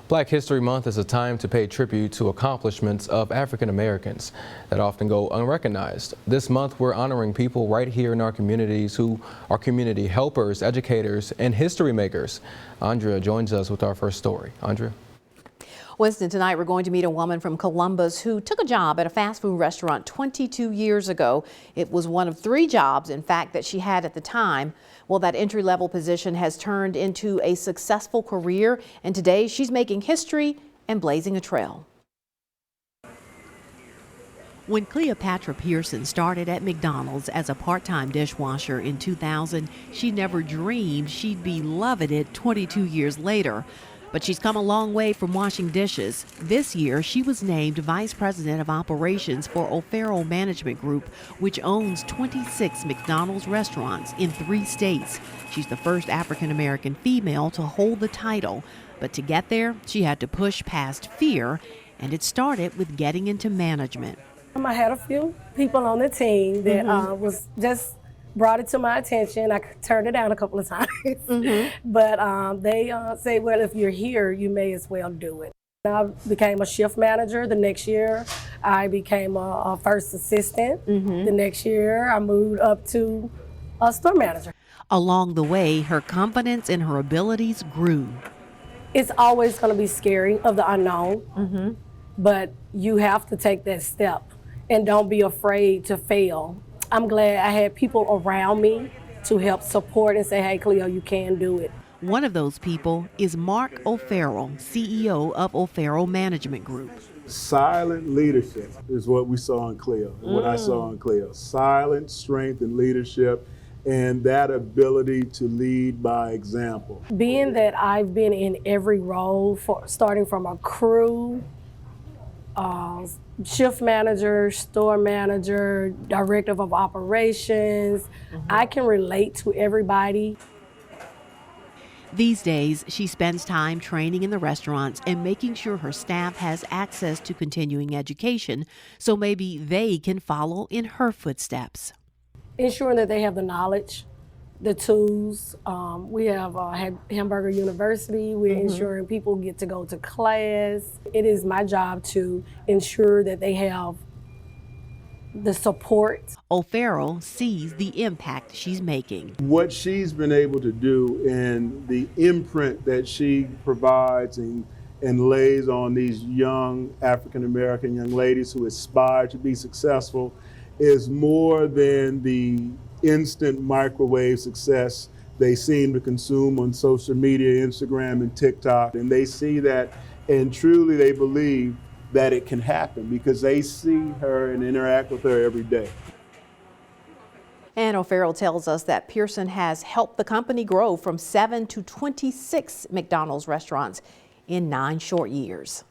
Black History Month is a time to pay tribute to accomplishments of African Americans that often go unrecognized. This month, we're honoring people right here in our communities who are community helpers, educators, and history makers. Andrea joins us with our first story. Andrea. Winston, tonight we're going to meet a woman from Columbus who took a job at a fast food restaurant 22 years ago. It was one of 3 jobs, in fact, that she had at the time. Well, that entry-level position has turned into a successful career, and today she's making history and blazing a trail. When Cleopatra Pearson started at McDonald's as a part-time dishwasher in 2000, she never dreamed she'd be loving it 22 years later. But she's come a long way from washing dishes. This year, she was named Vice President of Operations for O'Farrell Management Group, which owns 26 McDonald's restaurants in 3 states. She's the first African-American female to hold the title. But to get there, she had to push past fear, and it started with getting into management. I had a few people on the team that was just brought it to my attention. I turned it down a couple of times, but they say, well, if you're here, you may as well do it. I became a shift manager the next year. I became a first assistant. The next year, I moved up to a store manager. Along the way, her confidence in her abilities grew. It's always going to be scary of the unknown, but you have to take that step and don't be afraid to fail. I'm glad I had people around me to help support and say, hey, Cleo, you can do it. One of those people is Mark O'Farrell, CEO of O'Farrell Management Group. Silent leadership is what we saw in Cleo, and what I saw in Cleo. Silent strength and leadership, and that ability to lead by example. Being that I've been in every role, starting from a crew, shift manager, store manager, director of operations. I can relate to everybody. These days, she spends time training in the restaurants and making sure her staff has access to continuing education, so maybe they can follow in her footsteps. Ensuring that they have the knowledge, the tools. We have Hamburger University. We're ensuring people get to go to class. It is my job to ensure that they have the support. O'Farrell sees the impact she's making. What she's been able to do and the imprint that she provides and lays on these young African-American young ladies who aspire to be successful is more than the instant microwave success they seem to consume on social media, Instagram and TikTok. And they see that and truly they believe that it can happen because they see her and interact with her every day. And O'Farrell tells us that Pearson has helped the company grow from 7 to 26 McDonald's restaurants in 9 short years.